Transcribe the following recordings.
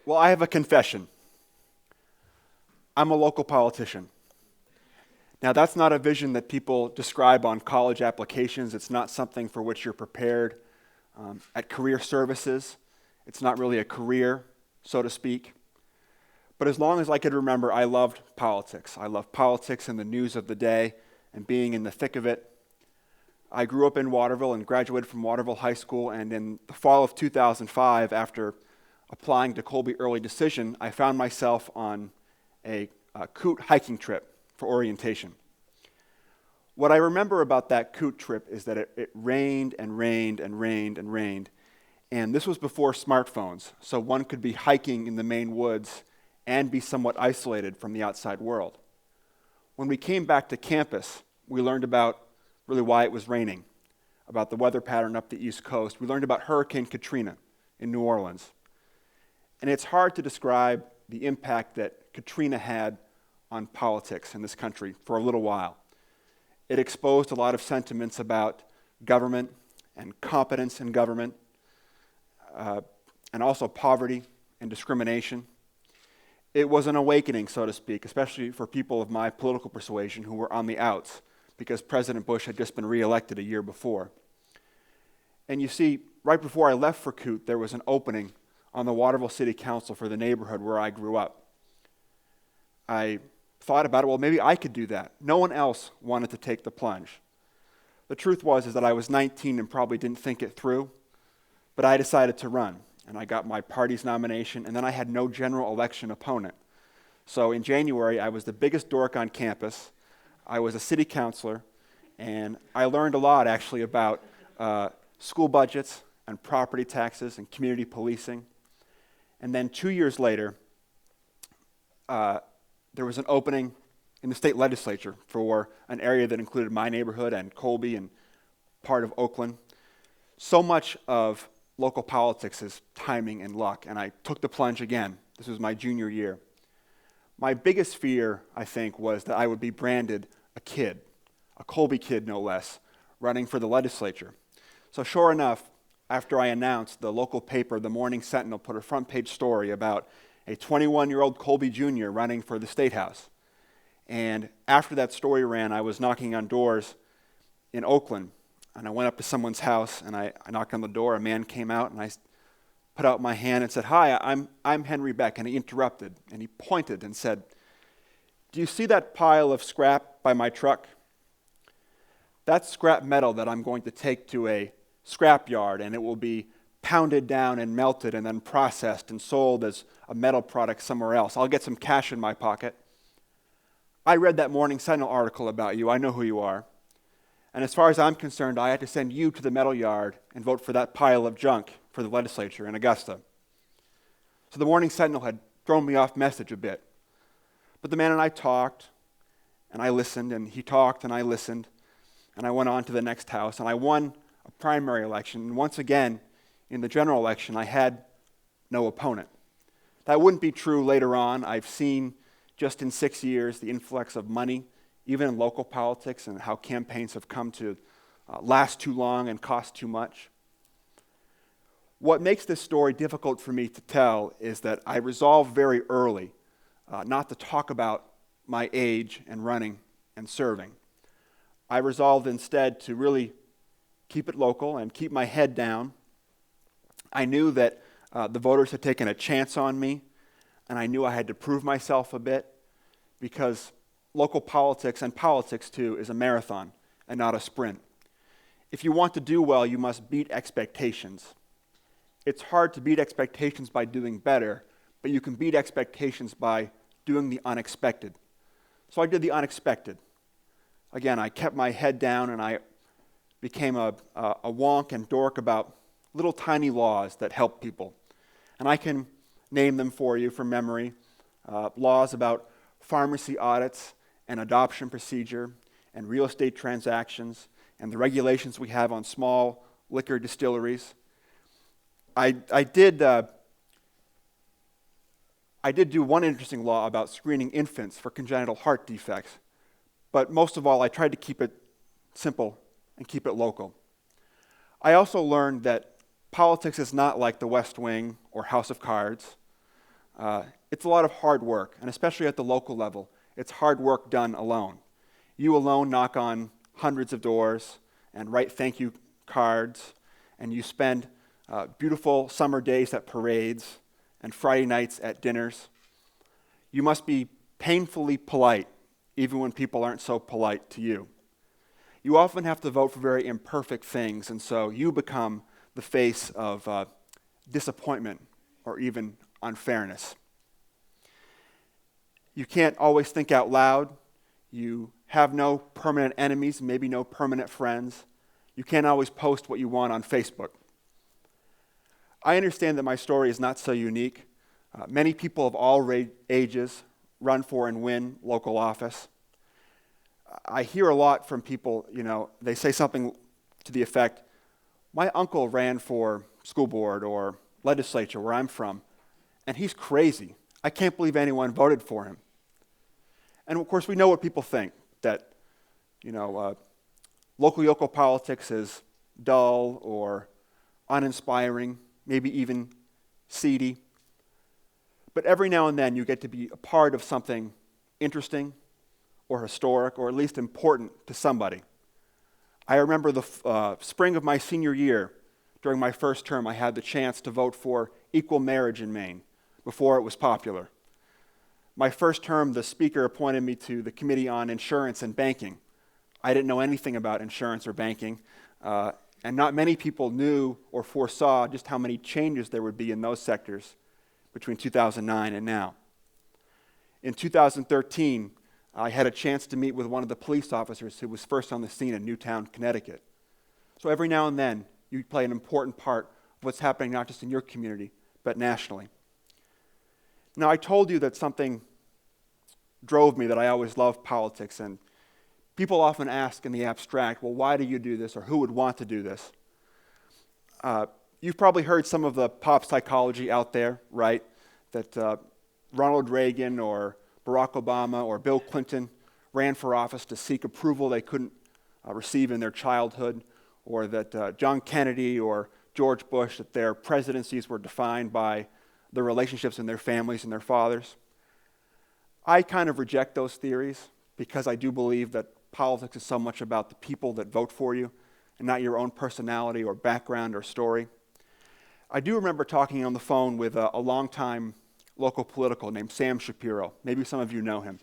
Well, I have a confession. I'm a local politician. Now, that's not a vision that people describe on college applications. It's not something for which you're prepared at career services. It's not really a career, so to speak. But as long as I could remember, I loved politics. I loved politics and the news of the day and being in the thick of it. I grew up in Waterville and graduated from Waterville High School, and in the fall of 2005, after applying to Colby Early Decision, I found myself on a Coot hiking trip for orientation. What I remember about that Coot trip is that it rained and rained and rained and rained, and this was before smartphones, so one could be hiking in the Maine woods and be somewhat isolated from the outside world. When we came back to campus, we learned about really why it was raining, about the weather pattern up the East Coast. We learned about Hurricane Katrina in New Orleans. And it's hard to describe the impact that Katrina had on politics in this country for a little while. It exposed a lot of sentiments about government and competence in government, and also poverty and discrimination. It was an awakening, so to speak, especially for people of my political persuasion who were on the outs, because President Bush had just been reelected a year before. And you see, right before I left for Coot, there was an opening on the Waterville City Council for the neighborhood where I grew up. I thought about it, well, maybe I could do that. No one else wanted to take the plunge. The truth is that I was 19 and probably didn't think it through, but I decided to run, and I got my party's nomination, and then I had no general election opponent. So in January, I was the biggest dork on campus. I was a city councilor, and I learned a lot, actually, about school budgets and property taxes and community policing. And then 2 years later, there was an opening in the state legislature for an area that included my neighborhood and Colby and part of Oakland. So much of local politics is timing and luck, and I took the plunge again. This was my junior year. My biggest fear, I think, was that I would be branded a kid, a Colby kid no less, running for the legislature. So sure enough, after I announced, the local paper, the Morning Sentinel, put a front page story about a 21-year-old Colby Jr. running for the State House. And after that story ran, I was knocking on doors in Oakland, and I went up to someone's house, and I knocked on the door. A man came out, and I put out my hand and said, "Hi, I'm Henry Beck," and he interrupted, and he pointed and said, "Do you see that pile of scrap by my truck? That's scrap metal that I'm going to take to a scrap yard, and it will be pounded down and melted and then processed and sold as a metal product somewhere else. I'll get some cash in my pocket. I read that Morning Sentinel article about you. I know who you are. And as far as I'm concerned, I had to send you to the metal yard and vote for that pile of junk for the legislature in Augusta." So the Morning Sentinel had thrown me off message a bit. But the man and I talked, and I listened, and he talked, and I listened, and I went on to the next house, and I won a primary election. And once again, in the general election, I had no opponent. That wouldn't be true later on. I've seen just in 6 years the influx of money, even in local politics, and how campaigns have come to last too long and cost too much. What makes this story difficult for me to tell is that I resolved very early not to talk about my age and running and serving. I resolved instead to really keep it local and keep my head down. I knew that the voters had taken a chance on me, and I knew I had to prove myself a bit, because local politics, and politics too, is a marathon and not a sprint. If you want to do well, you must beat expectations. It's hard to beat expectations by doing better, but you can beat expectations by doing the unexpected. So I did the unexpected. Again, I kept my head down, and I became a wonk and dork about little tiny laws that help people. And I can name them for you from memory. Laws about pharmacy audits and adoption procedure and real estate transactions and the regulations we have on small liquor distilleries. I did do one interesting law about screening infants for congenital heart defects, but most of all, I tried to keep it simple and keep it local. I also learned that politics is not like the West Wing or House of Cards. It's a lot of hard work, and especially at the local level, it's hard work done alone. You alone knock on hundreds of doors and write thank you cards, and you spend beautiful summer days at parades and Friday nights at dinners. You must be painfully polite, even when people aren't so polite to you. You often have to vote for very imperfect things, and so you become the face of disappointment or even unfairness. You can't always think out loud. You have no permanent enemies, maybe no permanent friends. You can't always post what you want on Facebook. I understand that my story is not so unique. Many people of all ages run for and win local office. I hear a lot from people, they say something to the effect, my uncle ran for school board or legislature where I'm from, and he's crazy. I can't believe anyone voted for him. And of course, we know what people think, that, local politics is dull or uninspiring, maybe even seedy. But every now and then you get to be a part of something interesting or historic or at least important to somebody. I remember the spring of my senior year, during my first term, I had the chance to vote for equal marriage in Maine before it was popular. My first term, the speaker appointed me to the Committee on Insurance and Banking. I didn't know anything about insurance or banking, and not many people knew or foresaw just how many changes there would be in those sectors between 2009 and now. In 2013, I had a chance to meet with one of the police officers who was first on the scene in Newtown, Connecticut. So every now and then, you play an important part of what's happening not just in your community, but nationally. Now, I told you that something drove me, that I always loved politics, and people often ask in the abstract, well, why do you do this, or who would want to do this? You've probably heard some of the pop psychology out there, right? That Ronald Reagan or Barack Obama or Bill Clinton ran for office to seek approval they couldn't receive in their childhood, or that John Kennedy or George Bush, that their presidencies were defined by the relationships in their families and their fathers. I kind of reject those theories because I do believe that politics is so much about the people that vote for you and not your own personality or background or story. I do remember talking on the phone with a longtime local political named Sam Shapiro. Maybe some of you know him.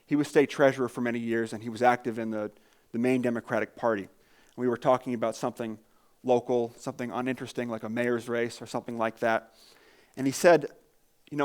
He was state treasurer for many years, and he was active in the Maine Democratic Party. And we were talking about something local, something uninteresting like a mayor's race or something like that. And he said,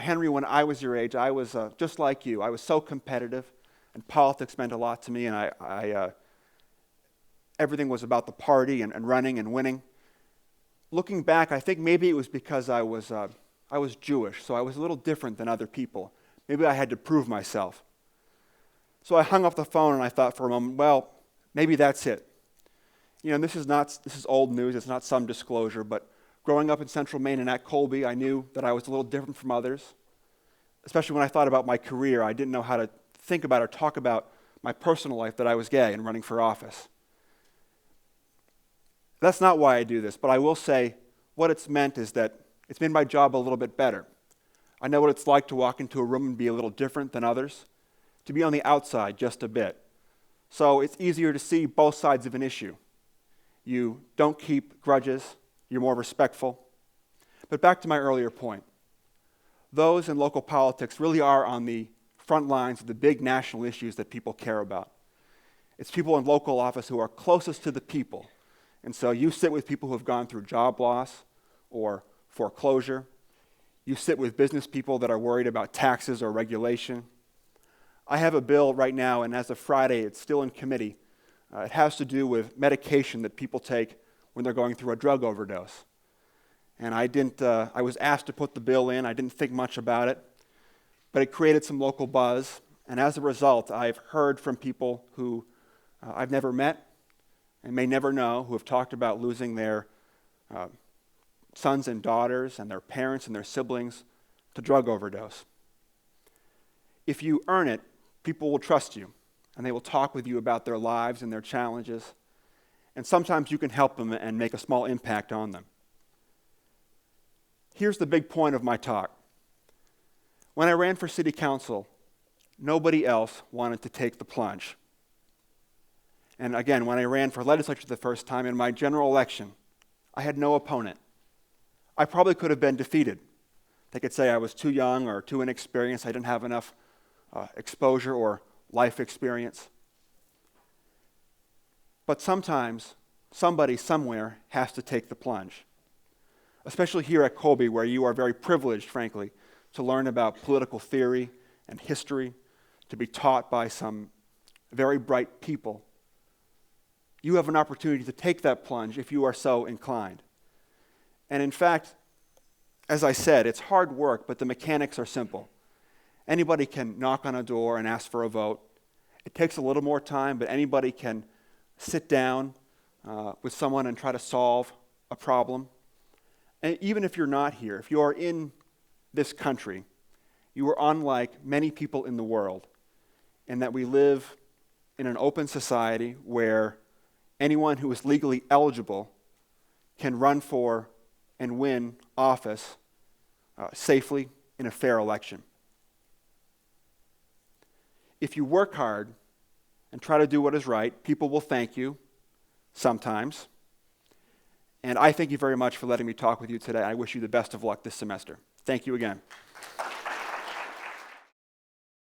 Henry, when I was your age, I was just like you. I was so competitive, and politics meant a lot to me, and I everything was about the party and running and winning. Looking back, I think maybe it was because I was Jewish, so I was a little different than other people. Maybe I had to prove myself. So I hung up the phone and I thought for a moment, well, maybe that's it. This is old news, it's not some disclosure, but growing up in central Maine and at Colby, I knew that I was a little different from others. Especially when I thought about my career, I didn't know how to think about or talk about my personal life, that I was gay and running for office. That's not why I do this, but I will say what it's meant is that it's made my job a little bit better. I know what it's like to walk into a room and be a little different than others, to be on the outside just a bit. So it's easier to see both sides of an issue. You don't keep grudges, you're more respectful. But back to my earlier point. Those in local politics really are on the front lines of the big national issues that people care about. It's people in local office who are closest to the people. And so you sit with people who have gone through job loss or foreclosure. You sit with business people that are worried about taxes or regulation. I have a bill right now, and as of Friday, it's still in committee. It has to do with medication that people take when they're going through a drug overdose. And I was asked to put the bill in. I didn't think much about it, but it created some local buzz. And as a result, I've heard from people who I've never met and may never know, who have talked about losing their sons and daughters and their parents and their siblings to drug overdose. If you earn it, people will trust you, and they will talk with you about their lives and their challenges. And sometimes you can help them and make a small impact on them. Here's the big point of my talk. When I ran for city council, nobody else wanted to take the plunge. And again, when I ran for legislature the first time in my general election, I had no opponent. I probably could have been defeated. They could say I was too young or too inexperienced, I didn't have enough exposure or life experience. But sometimes, somebody somewhere has to take the plunge. Especially here at Colby, where you are very privileged, frankly, to learn about political theory and history, to be taught by some very bright people. You have an opportunity to take that plunge if you are so inclined. And in fact, as I said, it's hard work, but the mechanics are simple. Anybody can knock on a door and ask for a vote. It takes a little more time, but anybody can sit down with someone and try to solve a problem. And even if you're not here, if you are in this country, you are unlike many people in the world in that we live in an open society where anyone who is legally eligible can run for and win office safely in a fair election. If you work hard and try to do what is right, people will thank you sometimes. And I thank you very much for letting me talk with you today. I wish you the best of luck this semester. Thank you again.